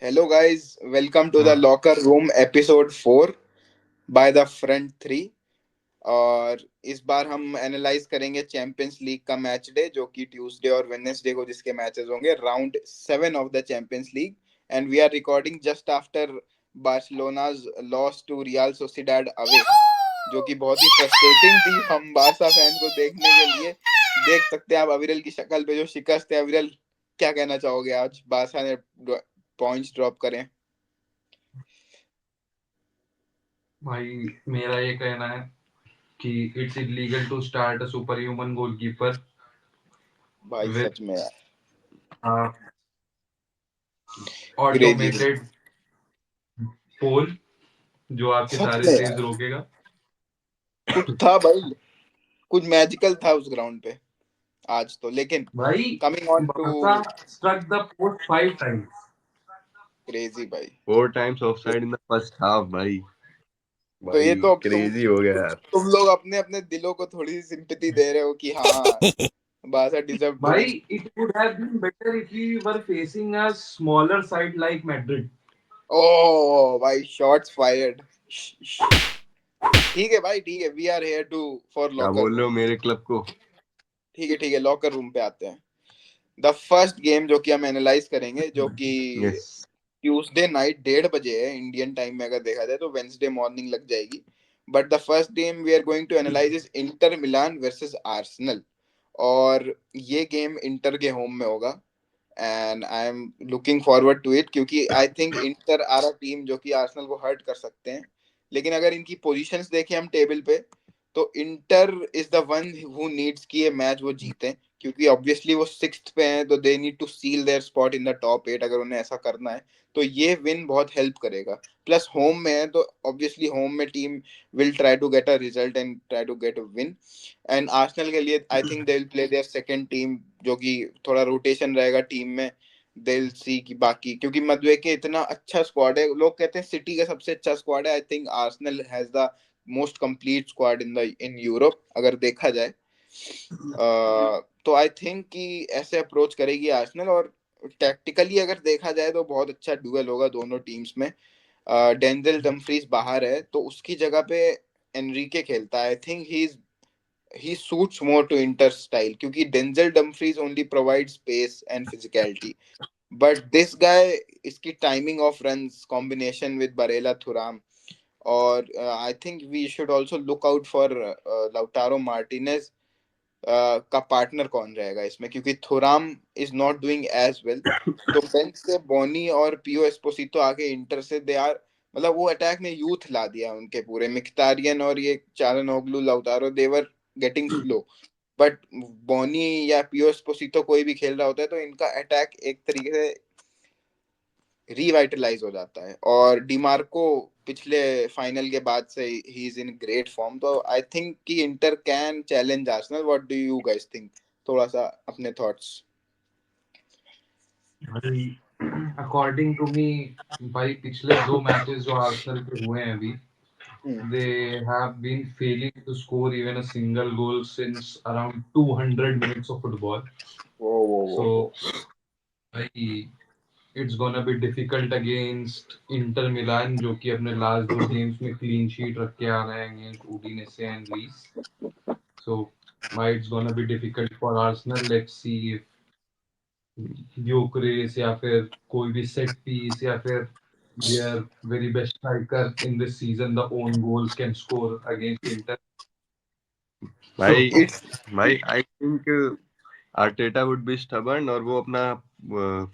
Hello, guys. Welcome to the Locker Room episode 4 by the Front 3. और इस बार हम analyse करेंगे चैंपियंस लीग का मैच डे जो कि ट्यूसडे और वेडनेसडे को जिसके मैचेस होंगे round 7 of the Champions League and we are recording just after Barcelona's loss to Real Sociedad away जो कि बहुत ही फ्रस्ट्रेटिंग थी हम बारसा फैन को देखने के लिए। देख सकते हैं आप अविरल की शक्ल पे जो शिकस्त है। अविरल, क्या कहना चाहोगे आज बारसा ने पॉइंट्स ड्रॉप करें? भाई मेरा ये कहना है कि it's illegal to start a super human goalkeeper भाई विद सच में यार, क्रेजी। ऑटोमेटेड पोल जो आपके सच सारे में सेव्स यार, रोकेगा। कुछ था भाई, कुछ मैजिकल था उस ग्राउंड पे आज तो। लेकिन भाई coming on to Barca struck the post 5 times. Crazy भाई। 4 times offside in the first half भाई। तो ये भाई तो अब क्रेजी हो गया यार। तुम लोग अपने अपने दिलों को थोड़ी सी सिंपैथी दे रहे हो कि हाँ बारसा डिजर्व टू भाई win. It would have been better if we were facing a smaller side like Madrid. ओ भाई, शॉट्स फायर्ड। ठीक है भाई, ठीक है, we are here to for क्या लॉकर बोल रहे रूम। हो मेरे क्लब को? ठीक है ठीक है, लॉकर रूम पे आते हैं। द फर्स्ट गेम जो कि हम एनालाइज करेंगे जो कि यस। ट्यूसडे नाइट 1:30 बजे है इंडियन टाइम में। अगर देखा जाए तो वेंसडे मॉर्निंग लग जाएगी। But the first game we are going to analyse is Inter Milan versus Arsenal. और ये गेम इंटर के होम में होगा and I am looking forward to it क्योंकि I think Inter are a team जो कि आर्सेनल को hurt कर सकते हैं। लेकिन अगर इनकी पोजीशंस देखें हम टेबल पे, तो inter is the one who needs कि ये मैच वो जीते, क्योंकि ऑब्वियसली वो सिक्स्थ पे हैं तो they need to seal their spot in the top 8 अगर उन्हें ऐसा करना है। तो ये विन बहुत हेल्प करेगा। प्लस होम में है तो ऑब्वियसली होम में team will try to get a result and try to get a win. And Arsenal के लिए I think they will play their second team जो कि थोड़ा रोटेशन रहेगा टीम में। दे विल सी कि बाकी, क्योंकि मदवे के इतना अच्छा स्क्वाड है, लोग कहते हैं सिटी का सबसे अच्छा स्क्वाड है। I think Arsenal has the most complete squad in Europe अगर देखा जाए। तो आई थिंक कि ऐसे अप्रोच करेगी आर्सेनल। और टैक्टिकली अगर देखा जाए तो बहुत अच्छा डुएल होगा दोनों टीम्स में। डेंजल डमफ्रीज बाहर है तो उसकी जगह पे एनरिके खेलता है। I think he suits more to Inter style क्योंकि Denzel Dumfries only provide space and physicality, but this guy इसकी timing of runs combination with Barella Thuram. और I think we should also look out for Lautaro Martinez का partner कौन रहेगा इसमें, क्योंकि Thuram is not doing as well. तो bench से Bonny और पियो एस्पोसितो आगे इंटर से दे आर, मतलब वो अटैक ने यूथ ला दिया उनके पूरे। मिख्तारियन और ये चालन Lautaro they're getting slow, but Bonny या पियो एस्पोसितो कोई भी खेल रहा होता है तो इनका अटैक एक तरीके से रिवाइटलाइज हो जाता है। और डिमार्को पिछले फाइनल के बाद से he is in great form. तो आई थिंक कि inter can challenge Arsenal. What do you guys think? थोड़ा सा अपने थॉट्स। भाई अकॉर्डिंग टू मी, भाई पिछले 2 मैचेस जो आर्सेनल के हुए हैं अभी, they have been failing to score even a single goal since around 200 minutes of football. वो वो वो So, वो भाई it's gonna be difficult against Inter Milan जो कि अपने लास्ट 2 गेम्स में क्लीन शीट रख के आ रहे हैं against Udinese and Lis. So, भाई it's gonna be difficult for Arsenal. Let's see if Gyökeres या फिर कोई भी set piece या फिर their very best striker in this season the own goals can score against Inter. So, भाई it's भाई I think Arteta would be stubborn और वो अपना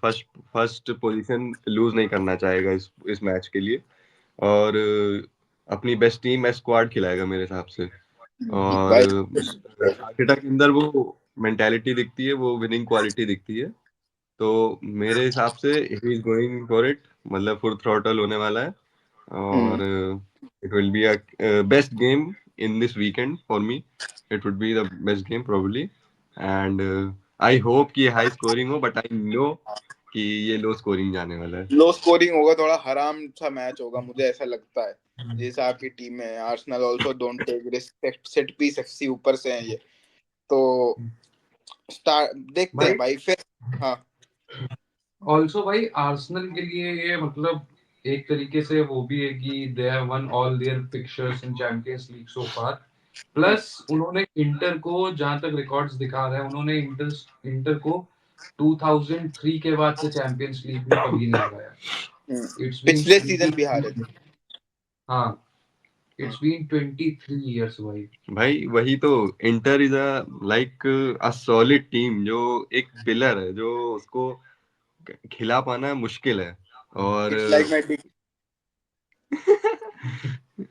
फर्स्ट फर्स्ट पोजीशन लूज नहीं करना चाहेगा इस मैच के लिए। और अपनी बेस्ट टीम में स्क्वाड खिलाएगा मेरे हिसाब से। और भाई आर्टेटा के अंदर वो मेंटालिटी दिखती है, वो विनिंग क्वालिटी दिखती है। तो मेरे हिसाब से he is going for it, मतलब फुल थ्रॉटल होने वाला है। और it will be a best game in this weekend for me. It would be the best game probably. And I hope कि हाई स्कोरिंग हो, बट आई नो कि ये low scoring जाने वाला है। लो स्कोरिंग होगा, थोड़ा हराम सा मैच होगा मुझे ऐसा लगता है। जैसे आपकी टीम है Arsenal also don't take risk, set piece FC ऊपर से है ये। तो स्टार्ट देखते भाई हैं भाई फिर। हाँ ऑल्सो भाई आर्सेनल के लिए ये मतलब एक तरीके से वो भी है कि they have won all their fixtures in Champions League so far. Plus उन्होंने इंटर को, जहां तक रिकॉर्ड्स दिखा रहे हैं, उन्होंने इंटर इंटर को 2003 के बाद से चैंपियंस लीग में कभी नहीं हराया। इट्स बीन पिछले सीजन भी हारे थे। हाँ, इट्स बीन 23 इयर्स भाई। भाई वही तो, inter is a like a solid team, जो एक पिलर है, जो उसको खिला पाना मुश्किल है। और it's like my dick.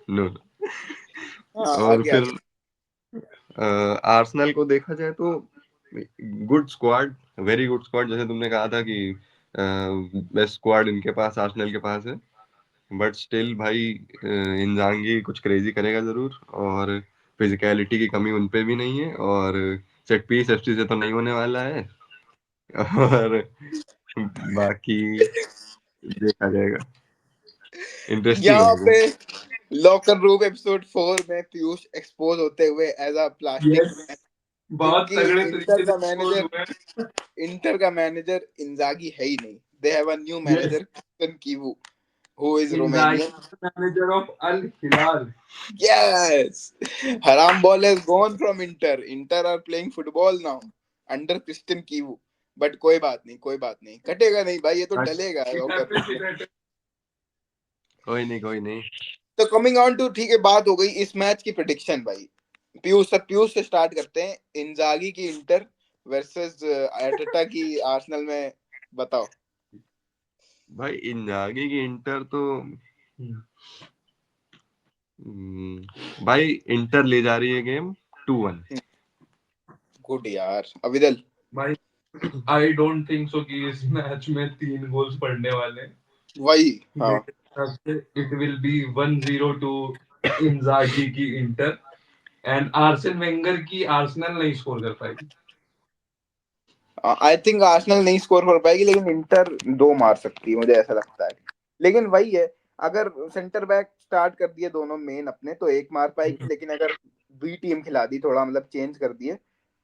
No, हाँ, और आगे फिर आगे। आर्सेनल को देखा जाए तो good squad, very good squad, जैसे तुमने कहा था कि बेस्ट स्क्वाड इनके पास, आर्सेनल के पास है। बट स्टिल भाई इंजांगी कुछ क्रेजी करेगा जरूर, और फिजिकलिटी की कमी उन पे भी नहीं है, और सेट पीस एफसी से तो नहीं होने वाला है। और बाकी देखा जाएगा, इंटरेस्टिंग यहाँ रहेगा। पे लॉकर रूम एपिसोड 4 में पीयूष एक्सपोज होते हुए as a plastic yes, man, बहुत क्योंकि तगड़े इंटर तरीके से का एक्सपोज मैनेजर हुआ है। इंटर का मैनेजर इंजागी है ही नहीं। They have a new yes, manager Cristian Chivu, who is Inzaghi Romanian. Manager of Al Hilal. Yes, Haram ball has gone from Inter. Inter are playing football now under Christian Kivu. But कोई बात नहीं, कोई बात नहीं, कटेगा नहीं भाई, ये तो टलेगा इट लॉकर रूम हैपेंस, में। It happens. कोई नहीं, कोई नहीं। तो कमिंग ऑन टू, ठीक है, बात हो गई इस मैच की प्रिडिक्शन भाई। पीयूष से स्टार्ट करते हैं। इंजागी की इंटर वर्सेस अर्टेटा की आर्सेनल में, बताओ। भाई इंजागी की इंटर तो भाई इंटर ले जा रही है गेम 2-1। गुड यार, अविदल। भाई आई डोंट थिंक सो कि इस मैच में 3 गोल्स पड़ने वाले हैं। वही, हाँ। मेरे हिसाब से it will be 1-0 to Inzaghi की इंटर, एंड आर्सेन वेंगर की आर्सेनल नहीं स्कोर कर पाएगी। आई थिंक आर्सेनल नहीं स्कोर कर पाएगी, लेकिन इंटर दो मार सकती है, मुझे ऐसा लगता है। लेकिन वही है, अगर सेंटर बैक स्टार्ट कर दिए दोनों मेन अपने, तो एक मार पाएगी, लेकिन अगर बी टीम खिला दी, थोड़ा मतलब चेंज कर दिए,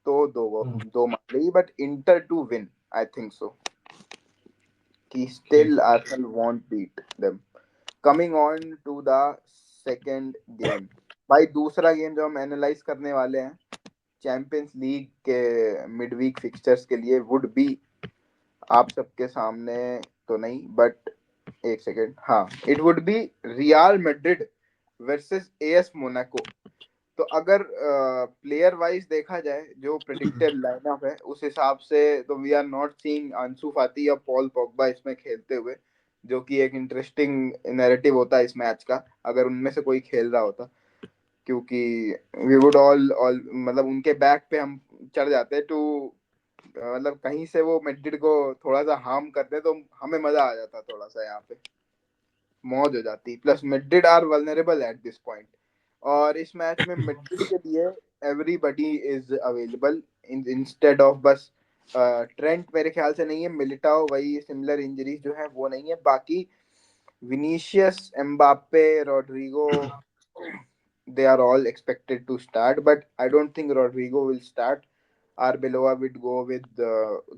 तो दो मार लेगी। But Inter to win, I think so, कि ठीक। Still Arsenal won't beat them. Coming on to the second game, भाई दूसरा गेम जो हम एनालाइज करने वाले हैं चैंपियंस लीग के मिडवीक फिक्सचर्स के लिए, वुड बी आप सबके सामने तो नहीं, बट एक सेकेंड, हाँ, it would be real Madrid versus as Monaco. तो अगर प्लेयर वाइज देखा जाए, जो प्रिडिक्टेड लाइनअप है उस हिसाब से, तो वी आर नॉट सीइंग अंसु फाती या पॉल पोग्बा इसमें खेलते हुए, जो कि एक इंटरेस्टिंग नैरेटिव होता है इस मैच का, अगर उनमें से कोई खेल रहा होता। क्योंकि वी वुड ऑल मतलब उनके बैक पे हम चढ़ जाते टू, मतलब कहीं से वो मैड्रिड को थोड़ा सा हार्म करते तो हमें मजा आ जाता, थोड़ा सा यहाँ पे मौज हो जाती। Plus Madrid are vulnerable at this point, और इस मैच में मैड्रिड के लिए everybody is available instead of बस ट्रेंट मेरे ख्याल से नहीं है, मिलिटाओ वही सिमिलर इंजरीज जो है वो नहीं है, बाकी Vinicius, Mbappe, Rodrigo, they are all expected to start, but I don't think Rodrigo will start. Arbeloa would go with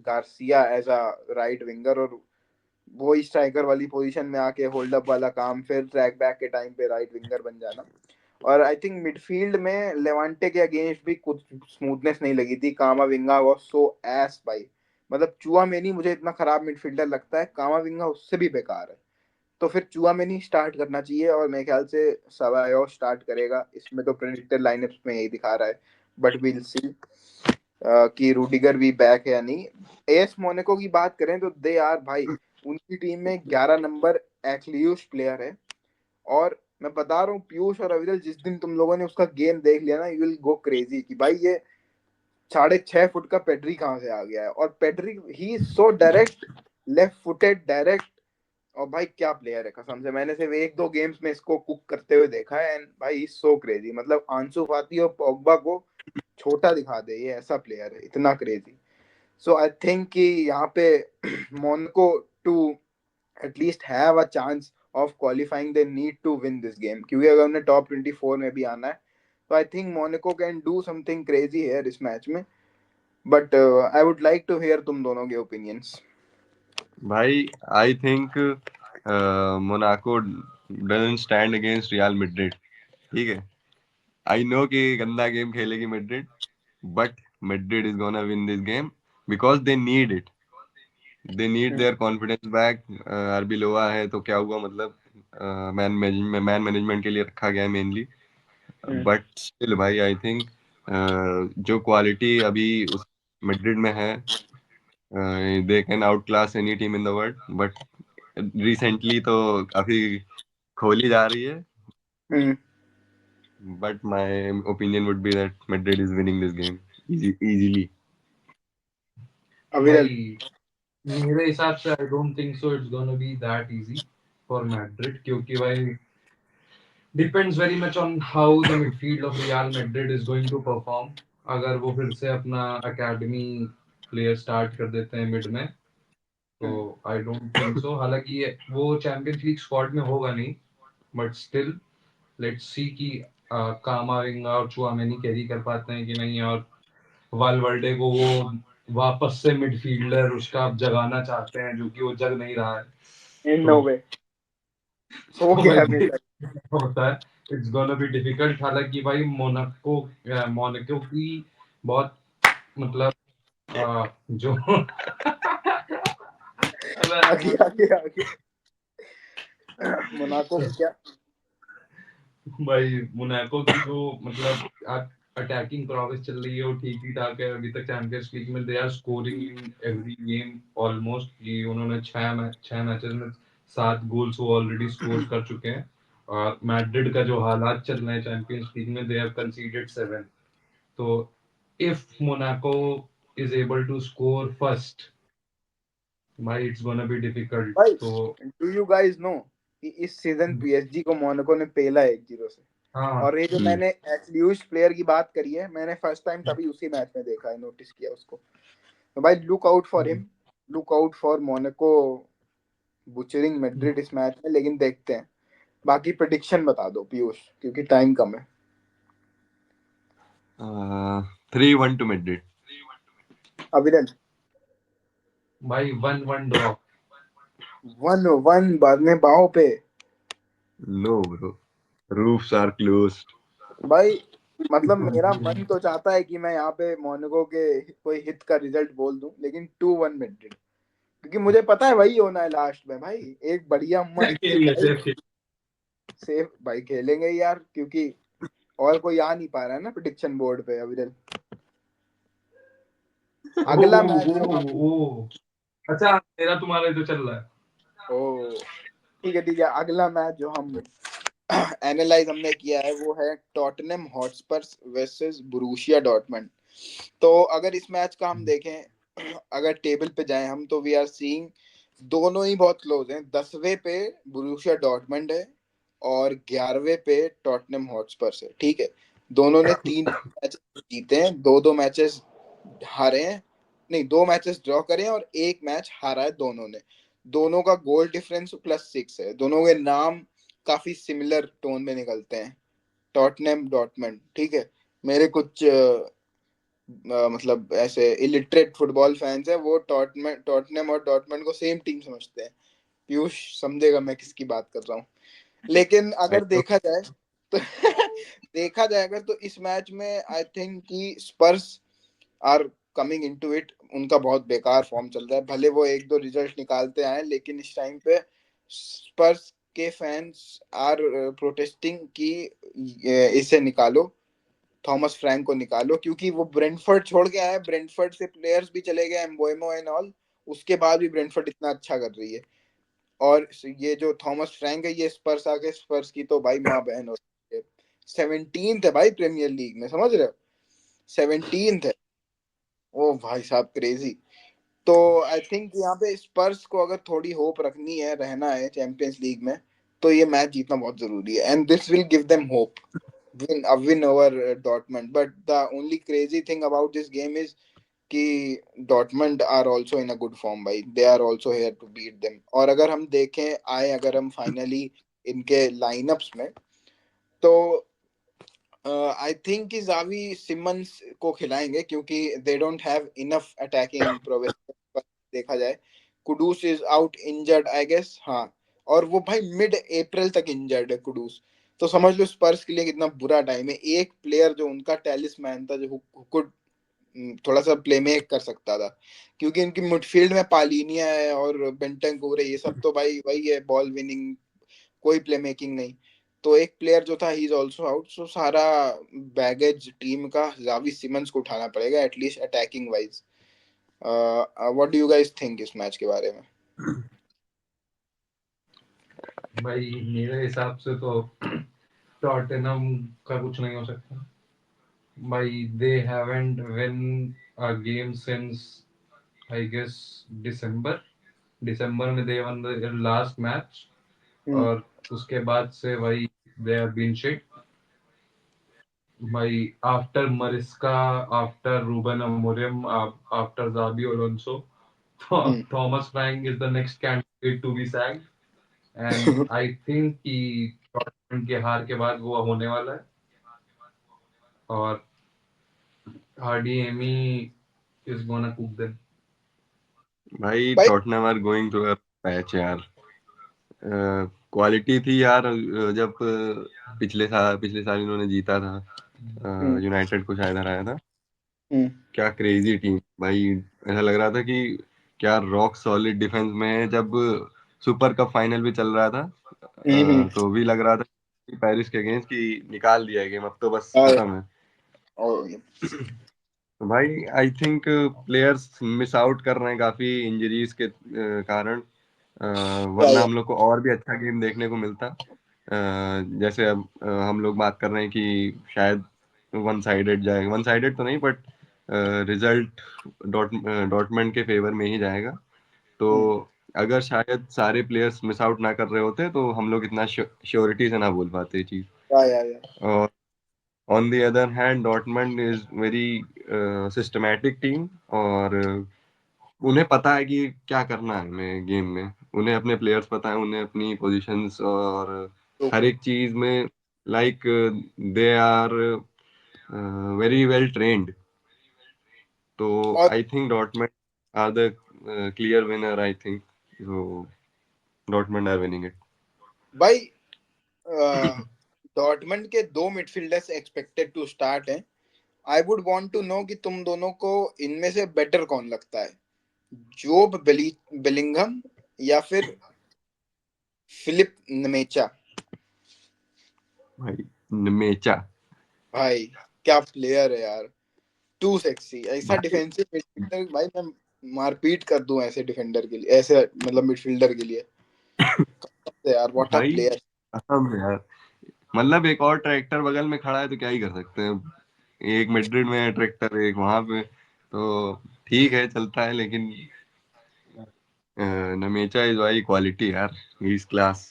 Garcia as a right winger, और वो ही स्ट्राइकर वाली पोजीशन में आके होल्ड अप वाला काम, फिर ट्रैक बैक के time पे राइट विंगर बन जाना। और आई थिंक मिडफील्ड में लेवांटे के अगेंस्ट भी कुछ स्मूथनेस नहीं लगी थी। कामाविंगा वाज सो एस भाई, मतलब चुआमेनी मुझे इतना खराब मिडफील्डर लगता है, कामाविंगा उससे भी बेकार है। तो फिर चुआमेनी स्टार्ट करना चाहिए, और मेरे ख्याल से सवायो स्टार्ट करेगा। इसमें तो प्रेडिक्टेड लाइनअप्स में यही दिखा रहा है, बट विल सी कि रूडिगर भी बैक है या नहीं। एस मोनाको की बात करें तो दे आर भाई, उनकी टीम में 11 नंबर एक्लियूस प्लेयर है। और मैं बता रहा हूँ पीयूष और अविरल, जिस दिन तुम लोगों ने उसका गेम देख लिया ना, यू विल गो क्रेजी कि भाई ये 6.5 फुट का पेड्री कहाँ से आ गया है। और Pedri, he is so direct, left footed direct, और भाई क्या प्लेयर है कसम से। मैंने सिर्फ एक दो गेम्स में इसको कुक करते हुए देखा है, एंड भाई सो क्रेजी, मतलब आंसू फाती और पोग्बा को छोटा दिखा दे, ये ऐसा प्लेयर है, इतना क्रेजी। सो आई थिंक कि यहाँ पे Monaco to at least have a chance of qualifying, they need to win this game, क्योंकि अगर उन्हें टॉप 24 में भी आना है, तो I think Monaco can do something crazy है इस मैच में। But I would like to hear तुम दोनों के ओपिनियंस। भाई I think Monaco doesn't stand against Real Madrid, ठीक है। आई नो कि गंदा गेम खेलेगी Madrid, but Madrid is gonna win this game because they need it, they need their confidence back. Arbeloa है तो क्या हुआ, मतलब मैन मैनेजमेंट के लिए रखा गया है मेनली, बट स्टिल भाई आई थिंक जो क्वालिटी अभी उस मैड्रिड में है, they can outclass any team in the world, but recently तो काफी खोली जा रही है। But my opinion would be that Madrid is winning this game easily. Aviral, भाई मेरे हिसाब से I don't think so it's gonna be that easy for Madrid, क्योंकि भाई depends very much on how the midfield of Real Madrid is going to perform. अगर वो फिर से अपना एकेडमी प्लेयर स्टार्ट कर देते हैं मिड में, तो आई डोंट थिंक सो। हालांकि वो चैंपियंस लीग स्क्वाड में होगा नहीं, बट स्टिल लेट्स सी कि कामाविंगा और चुआमेनी कैरी कर पाते हैं कि नहीं, और वालवर्डे को वो वापस से मिडफील्डर उसका आप जगाना चाहते हैं, जो कि वो जग नहीं रहा है। इन तो नो वे हो तो गया भाई अभी तक। होता है, इट्स गोना बी डिफिकल्ट। हालांकि भाई मोनाको की बहुत मतलब जो आगे आगे आगे। मोनाको की क्या? भाई मोनाको की जो मतलब अटैकिंग प्रोग्रेस चल रही है वो ठीक ही ठाक है अभी तक। चैंपियंस लीग में they are scoring in every game almost, कि उन्होंने 6 मैचेस में 7 गोल्स वो ऑलरेडी स्कोर कर चुके हैं। और मैड्रिड का जो हालात चल रहे हैं चैंपियंस लीग में, दे हैव कंसीडर्ड 7। तो if Monaco is able to score first, भाई इट्स गोना बी डिफिकल्ट। भाई, तो डू यू गाइस नो कि इस सीजन पीएसजी को मोनाको ने पेला 1-0 से। हाँ, और ये जो मैंने एचल्यूश प्लेयर की बात करी है, मैंने फर्स्ट टाइम तभी उसी मैच में देखा है, नोटिस किया उसको। तो भाई look out for him, look out for Monaco butchering Madrid इस मैच में। लेकिन देखते हैं। बाकी प्रेडिक्शन बता दो पीयूष, क्योंकि टाइम कम है। 3-1 टू मैड्रिड। अविरल? भाई 1-1 ड्रॉ। 1-1 बाद में बाहों पे। No bro, roofs are closed. भाई मतलब मेरा मन तो चाहता है कि मैं यहाँ पे मोनाको के कोई हिट का रिजल्ट बोल दूं, लेकिन 2-1 मैड्रिड। क्योंकि मुझे पता है वही होना है लास्ट में भाई। एक बढ़िया मस्त खेल भाई लेते सेफ भाई खेलेंगे यार, क्योंकि और कोई आ नहीं पा रहा है ना प्रिडिक्शन बोर्ड पे अविरल। ओ अगला मैच जो हम ओ ओ अच्छा, मेरा तुम्हारा जो चल रहा है। ओ ठीक है ठीक है, अगला मैच जो हम एनालाइज हमने किया है वो है Tottenham Hotspurs versus Borussia Dortmund. तो अगर इस मैच का हम देखें, अगर टेबल पे जाएं हम, तो वी आर सीइंग दोनों ही बहुत क्लोज हैं। 10वें पे बोरुसिया डॉर्टमंड है और 11वें पे टॉटनहम हॉटस्पर्स है, ठीक है। दोनों ने 3 मैचेस जीते हैं, 2-2 मैचेस हारे हैं। नहीं, 2 मैचेस ड्रॉ करे हैं और एक मैच हारा है दोनों ने। दोनों का गोल डिफरेंस +6 है। दोनों के नाम काफी सिमिलर टोन में निकलते हैं, टॉटनहम डॉटमंड, ठीक है। मेरे कुछ मतलब ऐसे इलिटरेट फुटबॉल फैंस हैं, वो टॉटनहम और डॉटमंड को सेम टीम समझते हैं। पीयूष समझेगा मैं किसकी बात कर रहा हूँ। लेकिन आई अगर नो। देखा जाए तो देखा जाए अगर, तो इस मैच में आई थिंक कि स्पर्स आर कमिंग इनटू इट। उनका बहुत बेकार फॉर्म चल रहा है। भले वो 1-2 रिजल्ट निकालते आए, लेकिन इस टाइम पे स्पर्स के फैंस आर प्रोटेस्टिंग कि इसे निकालो, थॉमस फ्रैंक को निकालो, क्योंकि वो ब्रेंटफोर्ड छोड़ के आया है। ब्रेंटफोर्ड से प्लेयर्स भी चले गए, एम्बोएमो एंड ऑल। उसके बाद भी ब्रेंटफोर्ड इतना अच्छा कर रही है। और ये जो थॉमस फ्रैंक है, ये स्पर्स आके स्पर्स की तो भाई माँ बहन हो रही है। 17th है भाई प्रीमियर लीग में, समझ रहे हो? 17th है। ओ भाई साहब क्रेजी। तो आई थिंक यहाँ पे स्पर्स को अगर थोड़ी होप रखनी है, रहना है चैंपियंस लीग में, तो ये मैच जीतना बहुत जरूरी है, and this will give them hope, win over Dortmund. But the only crazy thing about this game is कि Dortmund are also in a good form भाई। They are also here to beat them. और अगर हम देखें आए, अगर हम finally इनके लाइनअप्स में, तो आई थिंक कि जावी सिमंस को खिलाएंगे, क्योंकि they don't have enough attacking progress देखा जाए। Kudus is out injured I guess, हाँ। और वो भाई मिड अप्रैल तक इंजर्ड है कुडूस। तो समझ लो स्पर्स के लिए कितना बुरा टाइम है। एक प्लेयर जो उनका टेलिस्मैन था, जो कुड थोड़ा सा प्ले मेक कर सकता था, क्योंकि इनकी मिडफील्ड में पालिनिया है और बेंटनकूर है, ये सब तो भाई वही है, बॉल विनिंग, कोई प्ले मेकिंग नहीं। तो एक प्लेयर जो था ही इज आल्सो आउट, सो सारा बैगेज टीम का जावी सिमंस को उठाना पड़ेगा at least attacking wise. What do you guys think इस मैच के बारे में? भाई मेरे हिसाब से तो टॉटनहम का कुछ नहीं हो सकता भाई। They haven't win a game since I guess December. दिसंबर में they won the last match, hmm. और उसके बाद से भाई दे हैव बीन शिट भाई। After Maresca, after Ruben Amorim, after Xabi Alonso, hmm. Thomas Frank is the next candidate to be sacked. And I think कि Tottenham के हार के बाद वो होने वाला है, और Hardy Amy is gonna cook them. भाई भाई। Tottenham are going through a patch यार। क्वालिटी थी यार, जब पिछले साल इन्होंने जीता था, हम्म। यूनाइटेड को शायद हराया था। हम्म। क्या क्रेजी टीम भाई। ऐसा लग रहा था कि क्या रॉक सॉलिड डिफेंस में है। जब सुपर कप फाइनल भी चल रहा था, हम्म। तो भी लग रहा था कि पेरिस के अगेंस्ट की निकाल दिया गेम, अब तो बस हाँ। खत्म है। और तो भाई I think players miss out कर रहे हैं काफी इंजरीज के कारण। या वरना या हम लोग को और भी अच्छा गेम देखने को मिलता। जैसे अब हम लोग बात कर रहे हैं कि शायद वन साइडेड जाएगा, वन साइडेड तो नहीं बट रिजल्ट डॉटमंड के फेवर में ही जाएगा। तो हम्म। अगर शायद सारे प्लेयर्स मिस आउट ना कर रहे होते तो हम लोग इतना श्योरिटी से ना बोल पाते ये चीज। या और on the other hand Dortmund is very systematic team, और उन्हें पता है कि क्या करना है हमें गेम में। उन्हें अपने प्लेयर्स पता है, उन्हें अपनी पोजीशंस और तो हर एक चीज में like they are very well trained. तो और I think Dortmund are the clear winner I think. So Dortmund are winning it. भाई डॉर्टमंड के दो मिडफील्डर्स एक्सपेक्टेड टू स्टार्ट हैं। I would want to know कि तुम दोनों को इनमें से बेटर कौन लगता है, जोब बेलिंगम या फिर फिलिप नमेचा? भाई मेचा। भाई क्या प्लेयर है यार, टू सेक्सी, ऐसा भाई डिफेंसिव मिडफील्डर भाई, मैं मारपीट कर दूं ऐसे डिफेंडर के लिए, ऐसे मतलब मिडफील्डर के लिए। यार व्हाट अ भाई प्लेयर। कसम से यार, मतलब एक और ट्रैक्टर बगल में खड़ा है तो क्या ही कर सकते हैं। एक मैड्रिड में है ट्रैक्टर, एक वहां पे, तो ठीक है चलता है। लेकिन नमेचा इज भाई क्वालिटी यार, ही इज क्लास।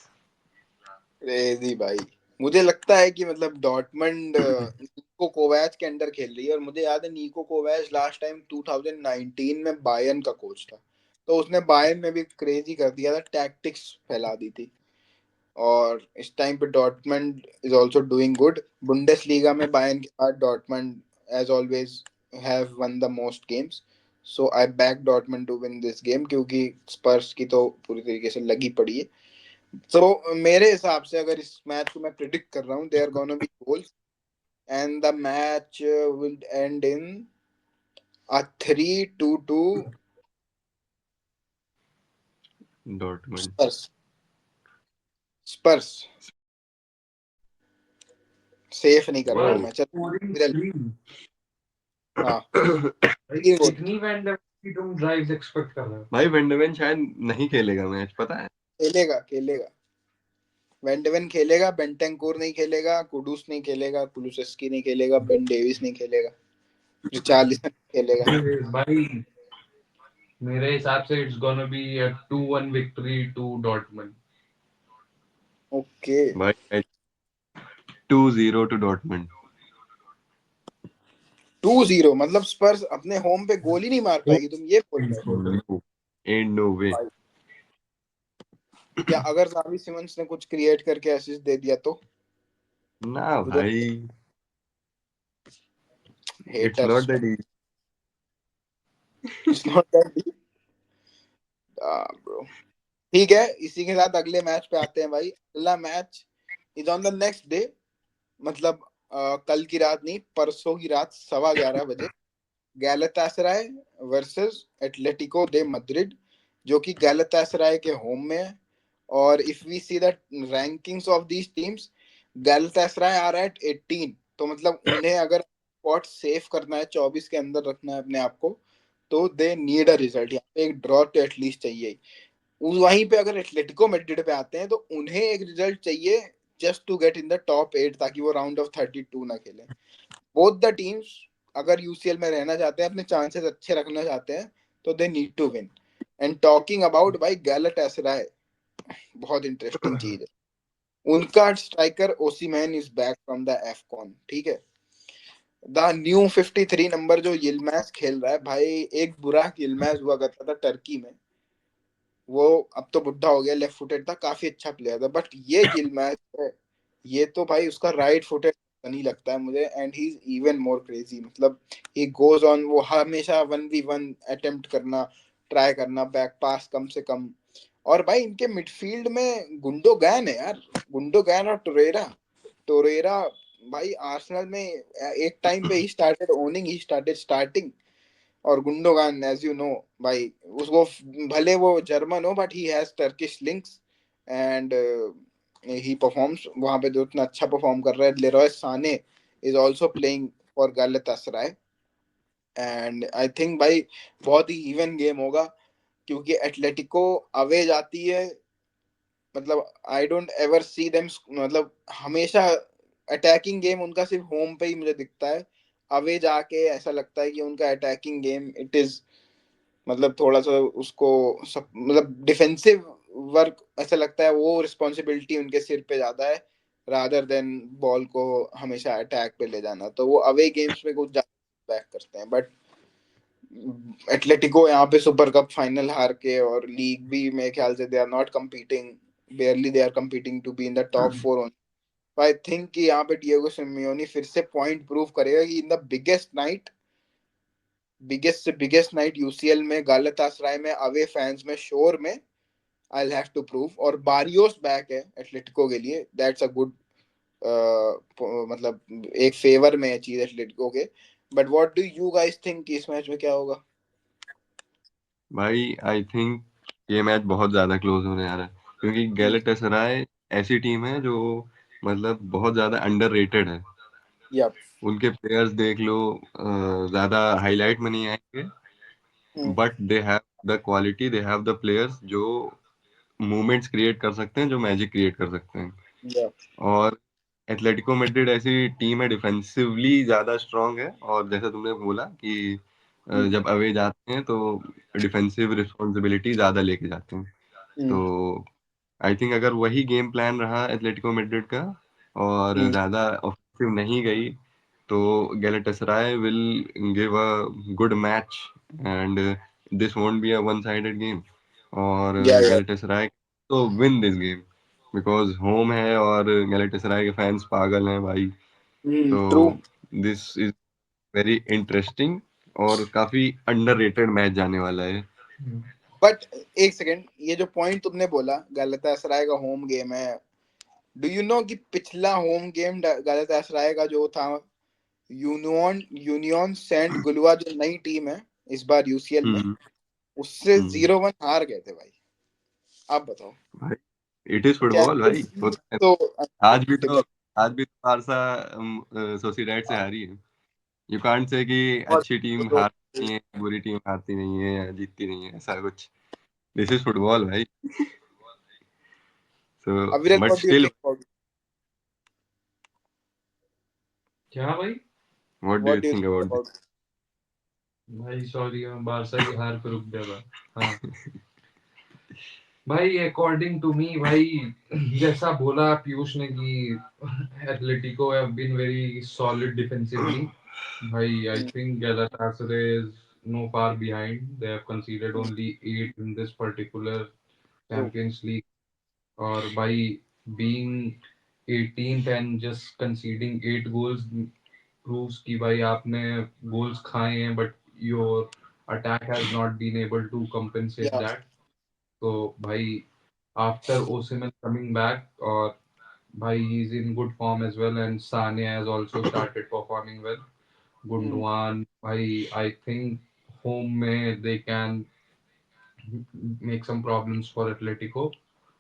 क्रेजी भाई। मुझे लगता है कि मतलब डॉर्टमंड नीको कोवैच के अंडर खेल रही है, और मुझे याद है नीको कोवैच लास्ट टाइम 2019 में बायर्न का कोच था। तो उसने बायर्न में भी क्रेजी कर दिया था, टैक्टिक्स फैला दी थी। और इस टाइम पे Dortmund is also doing good. Bundesliga में बायर्न के बाद Dortmund as always have won the most games. So I back Dortmund to win this game, क्योंकि स्पर्स की तो पूरी तरीके से लगी पड़ी है। तो मेरे हिसाब से अगर इस मैच को मैं प्रिडिक्ट कर रहा हूँ, they are gonna be goals, and the match will end in a 3-2 Dortmund. Spurs. Spurs safe नहीं कर रहा Why हूँ ओ मैं, चल scoring मेरा। three? हाँ। भाई 3 गोल। कितनी वैन की तुम ड्राइव्स एक्सपेक्ट कर रहे हो? भाई वेंडरवेन शायद नहीं खेलेगा मैच, पता है। खेलेगा खेलेगा, वेंडवन खेलेगा, बेंटेंकोर नहीं खेलेगा, कुडूस नहीं खेलेगा, कुलुसेस्की नहीं खेलेगा, बेन डेविस नहीं खेलेगा, रिचार्लिसन खेलेगा। भाई मेरे हिसाब से it's gonna be a 2-1 victory to Dortmund. Okay. भाई 2-0 टू डॉर्टमंड। 2-0 मतलब स्पर्स अपने होम पे गोल ही नहीं मार पाएगी, तुम ये बोल रहे हो? एंड नो वे। क्या अगर जावी सिमंस ने कुछ क्रिएट करके असिस्ट दे दिया तो? ना मुझे भाई, it's not haters, that easy. It's not that. Bro ठीक है, इसी के साथ अगले मैच पे आते हैं भाई। अगला match is on the next day, मतलब कल की रात नहीं, परसों की रात 11:15 बजे, गैलातासराय वर्सेस एटलेटिको दे मद्रिड, जो कि गैलातासराय के होम में है। और if we see the rankings of these teams, Galatasaray are at 18, तो मतलब उन्हें अगर स्पॉट सेव करना है, 24 के अंदर रखना है अपने आप को, तो दे नीड अ रिजल्ट, यहाँ पे एक ड्रॉ तो एटलीस्ट चाहिए। वहीं पे अगर एटलेटिको मैड्रिड पे आते हैं तो उन्हें एक रिजल्ट चाहिए just to get in the top 8, ताकि वो राउंड ऑफ 32 ना खेले। बोथ द टीम्स अगर यूसीएल में रहना चाहते हैं, अपने चांसेस अच्छे रखना चाहते हैं, तो they need to win. And talking about भाई गैलातासराय, बहुत इंटरेस्टिंग चीज है, उनका striker Osimhen is back from the AFCON, ठीक है। द न्यू 53 नंबर जो यिल्माज खेल रहा है भाई, एक बुरा यिल्माज हुआ करता था टर्की में, वो अब तो बुढ़ा हो गया, लेफ्ट फुटेड था, काफी अच्छा प्लेयर था, बट ये यिल्माज है, ये तो भाई उसका राइट फुटेड नहीं लगता है मुझे, and he is even more crazy, मतलब ही गोज ऑन, वो हमेशा 1v1 अटेम्प्ट करना, ट्राई करना, बैक पास कम से कम। और भाई इनके मिडफील्ड में गुंडोगैन है यार, गुंडोगैन और टोरेरा, टोरेरा भाई आर्सेनल में एक टाइम पे ही स्टार्टेड स्टार्टिंग। और गुंडोगान एज यू नो भाई, उसको भले वो जर्मन हो, but he has Turkish links, and he performs वहां पे, जो इतना अच्छा परफॉर्म कर रहा है। Leroy Sane is also playing for Galatasaray, and I think भाई बहुत ही इवन गेम होगा, क्योंकि एटलेटिको अवे जाती है, मतलब I don't ever see them, मतलब हमेशा अटैकिंग गेम उनका सिर्फ होम पे ही मुझे दिखता है। अवे जाके ऐसा लगता है कि उनका अटैकिंग गेम इट इज, मतलब थोड़ा सा उसको सब, मतलब डिफेंसिव वर्क ऐसा लगता है, वो रिस्पॉन्सिबिलिटी उनके सिर पे ज्यादा है, रादर देन बॉल को हमेशा अटैक पे ले जाना, तो वो अवे गेम्स में कुछ ज्यादा बैक करते हैं। बट एटलेटिको यहाँ पे सुपर कप फाइनल हार के, और लीग भी मेरे ख्याल से they are not competing, barely they are competing to be in the top 4। I think कि यहाँ पे डिएगो सिमियोनी फिर से पॉइंट प्रूव करेगा कि in the biggest night UCL में, गालातासराय में, अवे फैंस में, शोर में, I will have to prove. और बारियोस बैक है एटलेटिको के लिए, दैट्स अ गुड, मतलब एक फेवर में है चीज एटलेटिको के। But what do you guys think इस मैच में क्या होगा? भाई आई थिंक ये मैच बहुत ज्यादा क्लोज होने आ रहा है, क्योंकि गैलेटासराय ऐसी टीम है जो मतलब बहुत ज्यादा अंडररेटेड है। यप। उनके प्लेयर्स देख लो, ज्यादा हाईलाइट में नहीं आएंगे, but they have the quality, they have the players जो मूवमेंट्स क्रिएट कर सकते हैं, जो मैजिक क्रिएट कर सकते हैं। यप। और एटलेटिको मैड्रिड ऐसी टीम है, डिफेंसिवली ज्यादा स्ट्रांग है, और जैसे तुमने बोला कि जब अवे जाते हैं तो डिफेंसिव रिस्पॉन्सिबिलिटी ज्यादा लेके जाते हैं। तो आई थिंक अगर वही गेम प्लान रहा एटलेटिको मैड्रिड का, और ज्यादा ऑफेंसिव नहीं गई, तो Galatasaray will give a good match, and this won't be a one sided game. और या या। Galatasaray to win this game, because home है और गैलेटासराय के फैंस पागल हैं भाई। तो true. This is very interesting, और काफी अंडररेटेड मैच जाने वाला है। बट एक सेकेंड, ये जो पॉइंट तुमने बोला गैलातासराय का होम गेम है, डू यू नो कि पिछला होम गेम गैलातासराय का जो था, यूनियन सेंट गुलुआ जो नई टीम है इस बार यूसीएल में, हम्म। उससे हम्म। 0-1 हार गए थे भाई। आप बताओ भाई इट इज फुटबॉल कैसे भाई, feel होता है। तो आज भी तो अनप्रेडिक्टेबल। आज भी तो बारसा सोसिएडाड से हारी है। यू कांट से कि और अच्छी टीम हारती है, बुरी टीम हारती नहीं है या जीतती नहीं है, ऐसा कुछ। दिस इज फुटबॉल भाई। सो अविरल, but what do you still, think about, क्या भाई? What do what you do you think think about this? About? भाई सॉरी, मैं बारसा की हार पे रुक गया था। हाँ भाई, अकॉर्डिंग टू मी भाई, जैसा बोला पीयूष ने कि Atletico have been very solid defensively, भाई I think Galatasaray is no far behind. They have conceded only 8 in this particular true. Champions League. और भाई, being 18th and just conceding 8 goals proves कि भाई आपने goals खाए हैं, but your attack has not been able to compensate या। that. तो भाई आफ्टर ओसिमन कमिंग बैक, और भाई he is in good form as well, and Sane has also started performing well. Hmm Gundogan, भाई I think home में they can make some problems for Atletico.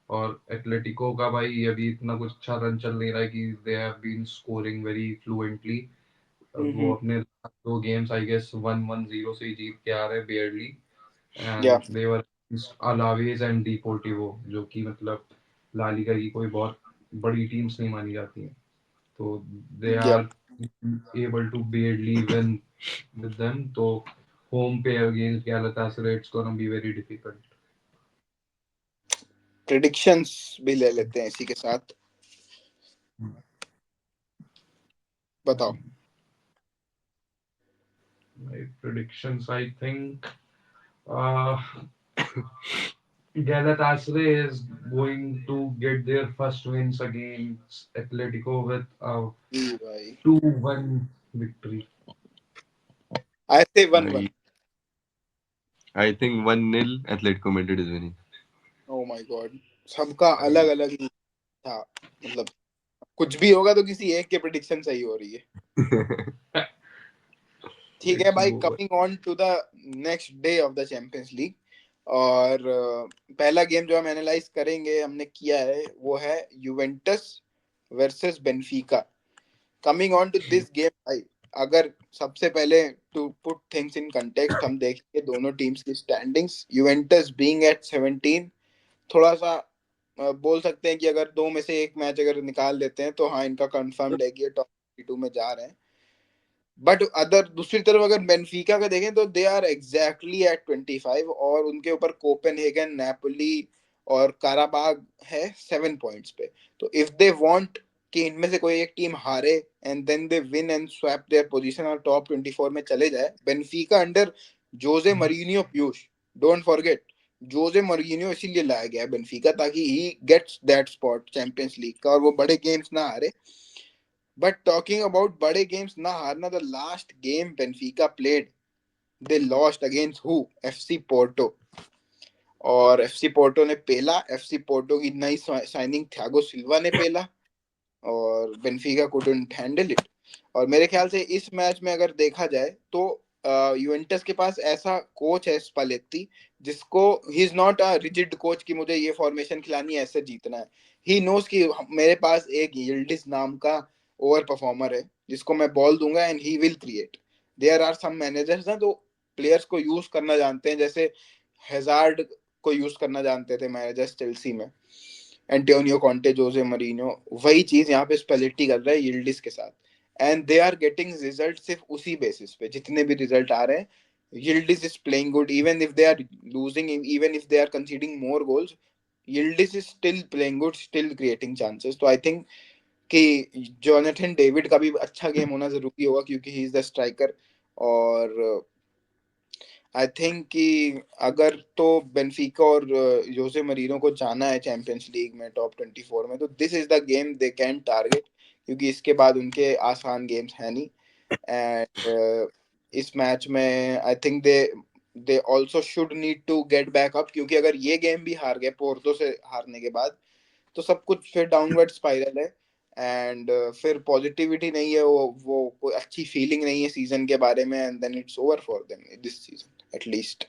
और Atletico का भाई अभी इतना कुछ अच्छा रन चल नहीं रहा है कि they have been scoring very fluently. वो हम्म अपने दो गेम्स आई गेस 1-1-0 से ही जीत के आ रहे हैं बेयरली, या एंड दे वर अलावेज एंड डिपोर्टिवो, जो कि मतलब ला लीगा की कोई बहुत बड़ी टीम्स नहीं मानी जाती हैं। तो दे या are able to barely win with them. तो home पे against Galatasaray it's gonna be very difficult. Predictions भी ले लेते हैं इसी के साथ, बताओ। My predictions, I think uh, Galatasaray is going to get their first wins against Atletico with a जी भाई, 2-1 victory. आई से 1-1। भाई I think 1-0 Atletico Madrid is winning. Oh my God, सबका अलग भाई अलग था, मतलब कुछ भी होगा तो किसी एक के प्रिडिक्शन सही हो रही है। ठीक है let's भाई, go. Coming on to the next day of the Champions League, और पहला गेम जो हम एनालाइज करेंगे, हमने किया है, वो है Juventus versus Benfica. Coming on to this game भाई, अगर सबसे पहले to put things in context हम देखेंगे दोनों टीम्स की स्टैंडिंग्स, यूवेंटस बीइंग एट 17, थोड़ा सा बोल सकते हैं कि अगर दो में से एक मैच अगर निकाल देते हैं तो हाँ इनका कंफर्म्ड है कि ये टॉप 2 में जा रहे हैं। बट अदर दूसरी तरफ अगर बेनफिका का देखें तो दे आर एग्जैक्टली एट 25, और उनके ऊपर कोपेनहेगन, नेपोली और काराबाग है 7 पॉइंट्स पे। तो इफ दे वांट कि इनमें से कोई एक टीम हारे and then they win and swap their position और टॉप 24 में चले जाए, Benfica under Jose Mourinho, Piyush don't forget, Jose Mourinho इसीलिए लाया गया है बेनफिका ताकि he gets that spot Champions League का, और वो बड़े गेम्स ना हारे। But talking about बड़े games ना हारना, the last game Benfica played, they lost against who? FC Porto। और FC पोर्टो ने पेला, FC पोर्टो की नई साइनिंग थियागो सिल्वा ने पेला, और बेनफिका कुडंट हैंडल इट। और मेरे ख्याल से इस मैच में अगर देखा जाए तो यूवेंटस के पास ऐसा कोच है स्पालेत्ती, जिसको he is not a rigid coach कि मुझे ये फॉर्मेशन खिलानी है, ऐसे जीतना है। ही नोस कि मेरे पास एक यिल्डिज नाम का ओवर परफॉर्मर है जिसको मैं बॉल दूंगा and he will create. There are some managers ना जो प्लेयर्स को यूज करना जानते हैं, जैसे हेजार्ड को यूज करना जानते थे मैनेजर्स चेल्सी में, एंटोनियो कॉन्टे, जोसे मरीनो। वही चीज यहाँ पे स्पेलेटी कर रहा है यिल्डिस के साथ, and they are getting result सिर्फ उसी बेसिस पे, जितने भी रिजल्ट आ रहे हैं Yildiz is playing good, even if they are losing, even if they are conceding more goals, Yildiz is still playing good, still creating chances. तो I think कि जोनाथन डेविड का भी अच्छा गेम होना जरूरी होगा क्योंकि ही इज द स्ट्राइकर। और आई थिंक कि अगर तो बेनफिका और जोसे मरीनो को जाना है चैंपियंस लीग में टॉप 24 में, तो this is the game they can target, क्योंकि इसके बाद उनके आसान गेम्स है नहीं। एंड इस मैच में I think they also should need to get back up, क्योंकि अगर ये गेम भी हार गए पोर्टो से हारने के बाद, तो सब कुछ फिर डाउनवर्ड स्पाइरल है। एंड फिर पॉजिटिविटी नहीं है, वो कोई अच्छी फीलिंग नहीं है सीजन के बारे में, and then it's over for them this season at least.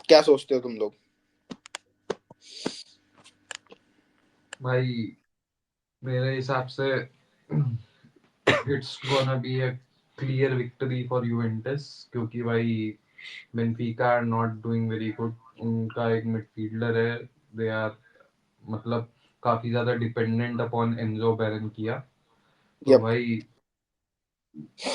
क्या सोचते हो तुम लोग? भाई मेरे हिसाब से it's gonna be a clear victory for Juventus, क्योंकि भाई Benfica are not doing very good. उनका एक मिडफील्डर है, दे आर मतलब काफी ज्यादा डिपेंडेंट अपॉन एंजो बेरेनकिया। तो यप भाई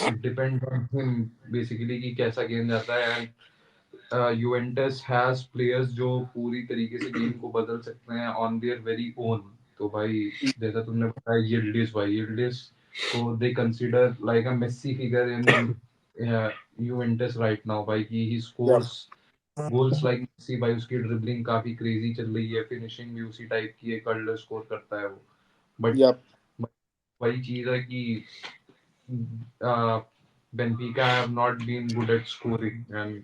it depend on him basically कि कैसा गेम जाता है, एंड यूवेंटस हैज प्लेयर्स जो पूरी तरीके से गेम को बदल सकते हैं ऑन देयर वेरी ओन। तो भाई जैसा तुमने बताया यिल्डिज, भाई यिल्डिज को they consider like a Messi figure in Juventus right now, भाई कि he yup scores goals like Messi. भाई उसकी ड्रिबलिंग काफी क्रेजी चल रही है, फिनिशिंग भी उसी टाइप की है, कर्लर स्कोर करता है वो। बट यप वही चीज है कि Benfica have not been good at scoring, and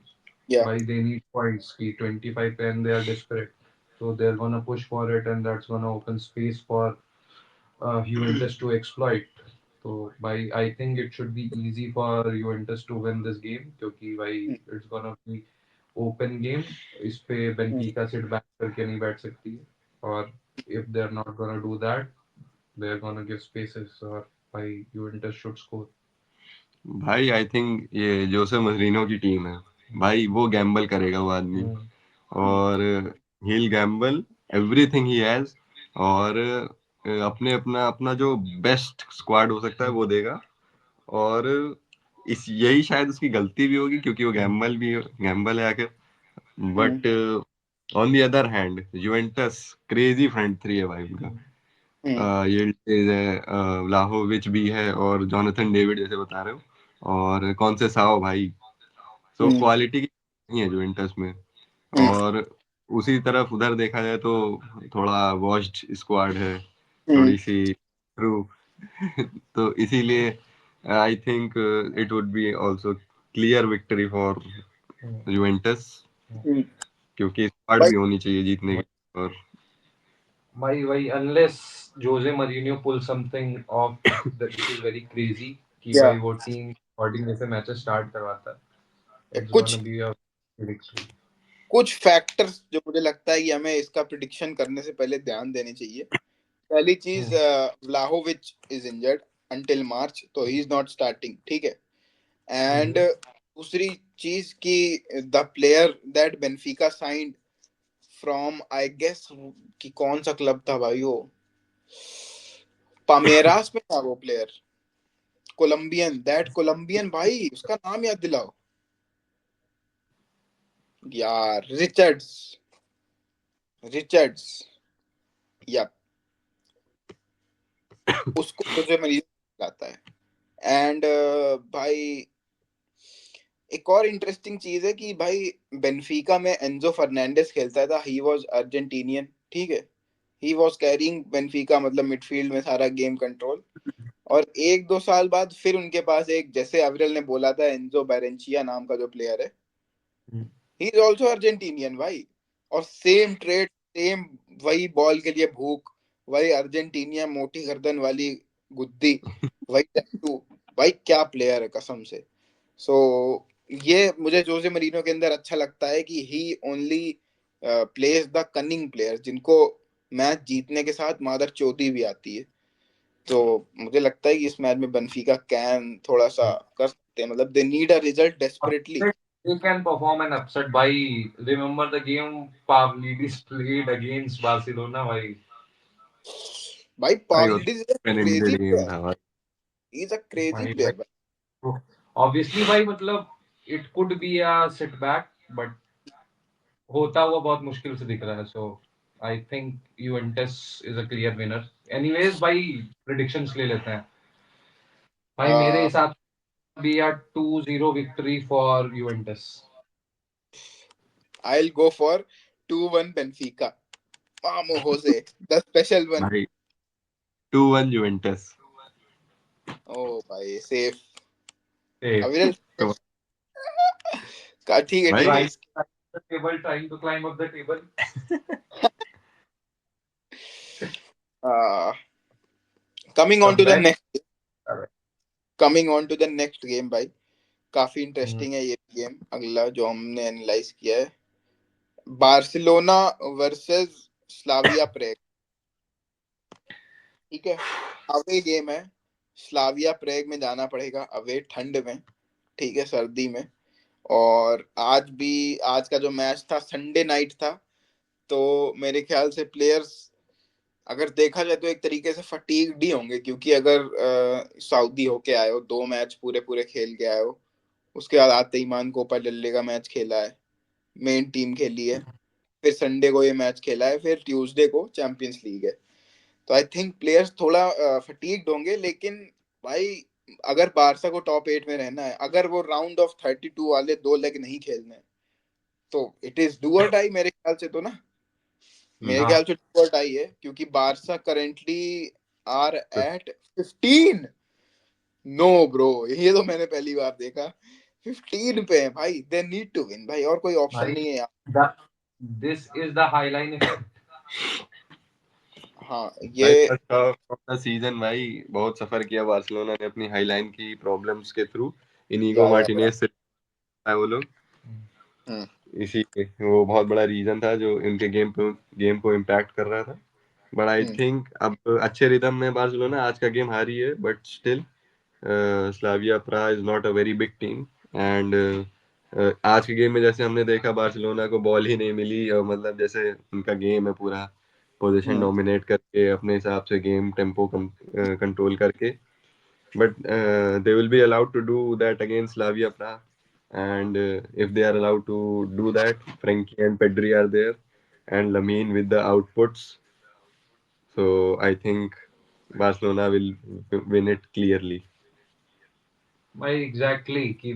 Yeah. Why they need points? Ki 25 and they are desperate. So they're gonna push for it, and that's gonna open space for Juventus to exploit. So by I think it should be easy for Juventus to win this game क्योंकि भाई it's gonna be open game. इस पे Benfica sit back करके नहीं बैठ सकती है और if they're not gonna do that, they're gonna give spaces और भाई Juventus should score. भाई आई थिंक ये जोसे मourinho की टीम है भाई, वो गैम्बल करेगा वो आदमी, और he'll gamble everything he has, और अपने अपना अपना जो बेस्ट स्क्वाड हो सकता है वो देगा, और इस यही शायद उसकी गलती भी होगी क्योंकि वो गैम्बल है आखिर, but on the other hand Juventus crazy front three है भाई उनका, यिल्डिज है, व्लाहोविच भी है, और जोनाथन डेविड जैसे बता रहे हो, और कौन से साओ भाई, सो क्वालिटी की नहीं है यूवेंटस में। और उसी तरफ उधर देखा जाए तो थोड़ा वॉश्ड स्क्वाड है, थोड़ी सी ट्रू तो इसीलिए I think it would be also clear victory for Juventus, क्योंकि स्क्वाड भाई भी होनी चाहिए जीतने की। और भाई unless Jose Mourinho pull something off that which is very crazy कि या भाई वो टीम अकॉर्डिंग जैसे मैचेस स्टार्ट करवाता है, it's कुछ gonna be a victory. कुछ फैक्टर्स जो मुझे लगता है कि हमें इसका प्रिडिक्शन करने से पहले ध्यान देने चाहिए। पहली चीज, Vlahovic is injured until March, तो ही इज नॉट स्टार्टिंग, ठीक है। एंड दूसरी चीज कि the player that Benfica signed from, I guess कि कौन सा क्लब था भाई वो, पामेरास में था वो प्लेयर, कोलंबियन, दैट कोलंबियन भाई, उसका नाम याद दिलाओ यार, रिचर्ड्स, रिचर्ड्स, या उसको जोसे मरीज लाता है। एंड भाई एक और इंटरेस्टिंग चीज है कि भाई बेनफिका में एंजो फर्नांडिस खेलता था, ही वाज अर्जेंटीनियन, ठीक है। ही वाज कैरिंग बेनफिका, मतलब मिडफील्ड में सारा गेम कंट्रोल। और एक दो साल बाद फिर उनके पास एक, जैसे अविरल ने बोला था, एंजो बैरेंचिया नाम का जो प्लेयर है, ही इज आल्सो अर्जेंटीनियन भाई। और सेम ट्रेड, सेम, वही बॉल के लिए भूख, वही अर्जेंटीनिया मोटी गर्दन वाली गुद्दी, वही टैटू, भाई क्या प्लेयर है कसम से। सो ये मुझे जोसे मरीनो के अंदर अच्छा लगता है कि he only plays the cunning player, जिनको मैच जीतने के साथ मादर चौथी भी आती है। तो मुझे लगता है कि इस मैच में बेनफिका कैन थोड़ा सा कर सकते हैं, मतलब they need a result desperately. They can perform an upset. Bhai, remember the game Pavlidis played against Barcelona, bhai. भाई भाई वो Pavlidis is a crazy painted game player, था भाई। He is a crazy Bhai, player. bhai. Obviously, bhai, मतलब it could be a setback, but होता हुआ बहुत मुश्किल से दिख रहा है. So I think Juventus is a clear winner. Anyways, भाई predictions ले लेते हैं. भाई मेरे हिसाब से be a 2-0 victory for Juventus. I will go for 2-1 Benfica, मामो होसे, द स्पेशल वन। भाई 2-1 यूवेंटस। ओ भाई सेफ। Hey, अविरल तो का, ठीक है ठीक भाई है। trying the table, trying to climb up the table. Coming on The to the best. Next, coming on to the next game भाई, काफी इंटरेस्टिंग है ये गेम अगला जो हमने एनालाइज किया है। बार्सिलोना वर्सेस स्लाविया प्रेग, ठीक है। अवे गेम है, स्लाविया प्रेग में जाना पड़ेगा अवे, ठंड में, ठीक है, सर्दी में। और आज का जो मैच था संडे नाइट था, तो मेरे ख्याल से प्लेयर्स, अगर देखा जाए तो एक तरीके से फटीग्ड ही होंगे, क्योंकि अगर सऊदी होके आए हो, 2 मैच पूरे पूरे खेल के आए हो, उसके बाद आते ही मान कोपा डेल रे का मैच खेला है, मेन टीम खेली है, फिर संडे को ये मैच खेला है, फिर ट्यूसडे को चैंपियंस लीग है। तो आई थिंक प्लेयर्स थोड़ा फटीग्ड होंगे, लेकिन भाई अगर बारसा को टॉप 8 में रहना है, अगर वो राउंड ऑफ 32 वाले 2 लेग नहीं खेलने हैं, तो इट इज डू और डाई मेरे ख्याल से, तो ना, मेरे ख्याल हाँ से डू और डाई है, क्योंकि Barca currently are at 15। No bro, ये तो मैंने पहली बार देखा, 15 पे है भाई, दे नीड टू विन भाई, और कोई ऑप्शन भाई नहीं है यहाँ। This is the highline effect. हाँ भाई ये first half of the season भाई बहुत सफर किया बार्सिलोना ने अपनी हाईलाइन की प्रॉब्लम्स के थ्रू। इनीगो या मार्टिनेज से है वो लोग। हम्म इसी वो बहुत बड़ा रीजन था जो इनके गेम को इम्पैक्ट कर रहा था। बट आई हम्म थिंक अब अच्छे रिदम में बार्सिलोना आज का गेम हारी है, but still Slavia Prague is not a very big team. And आज के गेम में जैसे हमने देखा बार्सिलोना को बॉल ही नहीं मिली, और मतलब जैसे उनका गेम है पूरा पोजीशन हम्म डोमिनेट करके अपने हिसाब से गेम टेम्पो कंट्रोल करके। But they will be allowed to do that against Slavia Prague. And if they are allowed to do that, Frankie and Pedri are there, and Lamine with the outputs. So I think Barcelona will win it clearly. भाई exactly कि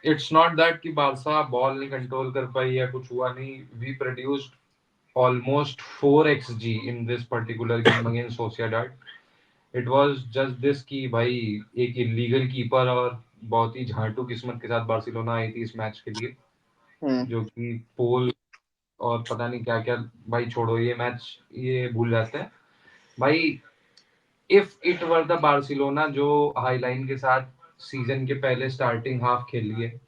it's not that कि Barca ball नहीं control कर पाई या कुछ हुआ नहीं। We produced almost 4 xg in this particular game against Sociedad. It was just this कि भाई एक इलीगल कीपर और बहुत ही झांटू किस्मत के साथ बार्सिलोना आई थी इस मैच के लिए, हम्म जो कि पोल और पता नहीं क्या क्या। भाई छोड़ो ये मैच, ये भूल जाते हैं भाई। If it were the Barcelona जो हाईलाइन के साथ सीजन के पहले स्टार्टिंग हाफ खेली है,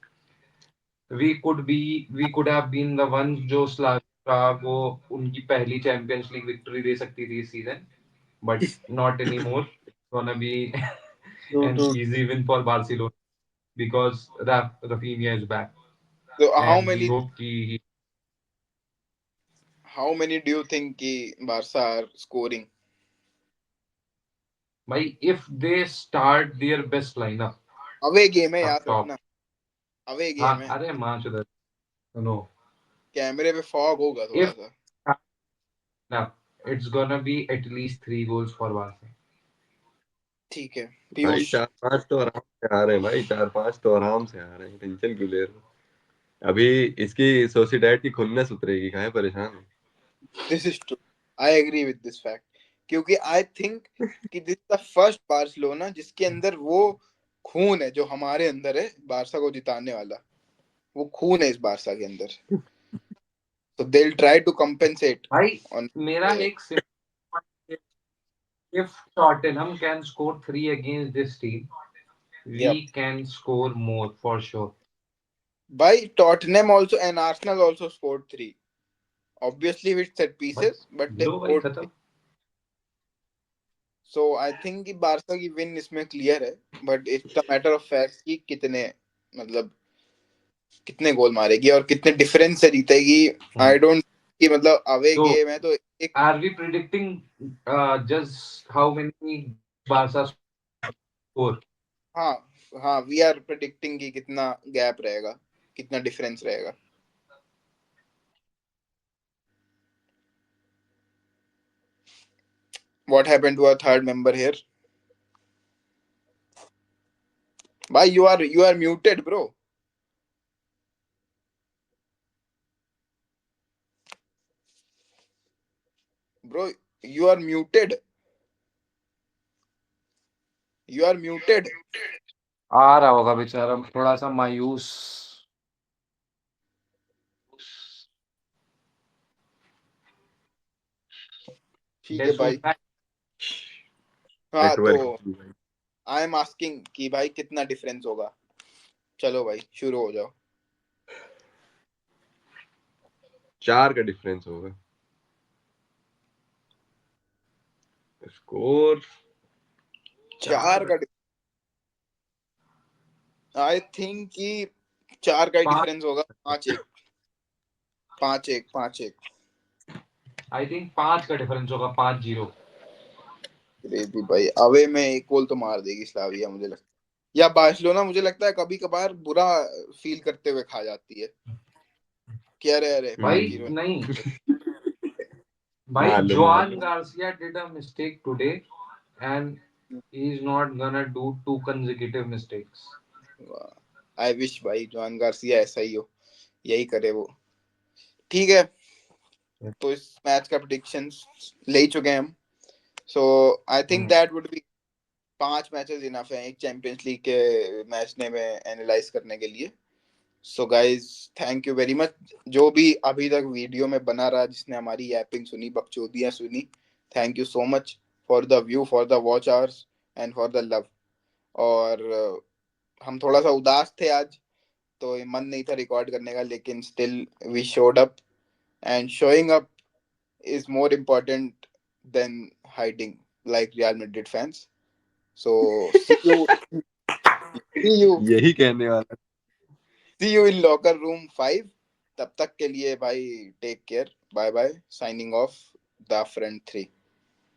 we could have been the ones जो स्लाविया को उनकी पहली चैंपियंस लीग विक्ट्री दे सकती थी इस सीजन। But not any more, gonna be true and true. Easy win for Barcelona because Rafinha is back तो and we hope कि how many do you think कि बारसा आर स्कोरिंग? भाई if they start their best lineup away game है, up याद top। रखना, away हाँ game है। अरे माँ चुदर नो। कैमरे पे फॉग होगा थोड़ा if सा। now it's gonna be at least 3 goals for Barca। ठीक है भाई पीयूष। 4-5 तो आराम से आ रहे हैं, भाई 4-5 तो आराम से आ रहे हैं, टेंशन क्यों ले रहे हो? अभी इसकी सोसिएडाड की खुन्नस उतरेगी, काहे परेशान हो? This is true, I agree with this fact, क्योंकि आई थिंक कि दिस द फर्स्ट बार्सिलोना जिसके अंदर वो खून है जो हमारे अंदर है बारसा को जिताने वाला, वो खून है इस बारसा के अंदर। तो they will try to compensate भाई ऑन। मेरा एक simple, if Tottenham can score 3 against this team, या we can score more for sure। भाई Tottenham also and Arsenal also scored 3, obviously with set but pieces, but they लो भाई scored 3. खत्म। So I think कि Barça की win इसमें clear है, but it's the matter of fact कि कितने, मतलब कितने गोल मारेगी और कितने डिफरेंस से जीतेगी। आई डोंट कि मतलब अवे तो गेम है तो एक। are we predicting just how many Barca score? हाँ हाँ, वी आर प्रेडिक्टिंग कि कितना गैप रहेगा, कितना डिफरेंस रहेगा। What happened to our third member here? भाई you are muted bro. Bro you are muted, you are muted. आ रहा होगा बेचारा थोड़ा सा मायूस। ठीक है डेसू भाई। हाँ तो नेटवर्क। आई एम आस्किंग कि भाई कितना डिफरेंस होगा। चलो भाई शुरू हो जाओ। 4 का डिफरेंस होगा स्कोर। 4 का, आई थिंक कि 4 का ही पाँच। डिफरेंस होगा। 5-1, 5-1, 5-1। आई थिंक 5 का डिफरेंस होगा, 5-0। क्रेजी भाई, अवे में एक गोल तो मार देगी स्लाविया मुझे लगता है, या बार्सिलोना मुझे लगता है कभी कभार बुरा फील करते हुए खा जाती है कि अरे अरे भाई 5-0। नहीं भाई, मालूम Joan मालूम। Garcia did a mistake today and he is not gonna do 2 consecutive mistakes। I wish भाई जोआन गार्सिया ऐसा ही हो, यही करे वो। ठीक है, तो इस मैच का प्रेडिक्शंस ले ही चुके हैं हम। So I think hmm that would be 5 matches enough है एक चैंपियंस लीग के मैच ने में एनालाइज करने के लिए। So guys thank you very much, जो भी अभी तक वीडियो में बना रहा, जिसने हमारी यापिंग सुनी, बकचोदियां सुनी, thank you so much for the view, for the watch hours and for the love. और हम थोड़ा सा उदास थे आज, तो मन नहीं था रिकॉर्ड करने का, लेकिन still we showed up, and showing up is more important than hiding, like Real Madrid fans. So see you यही कहने वाला। see you in locker room 5। तब तक के लिए भाई take care, bye bye, signing off the front 3।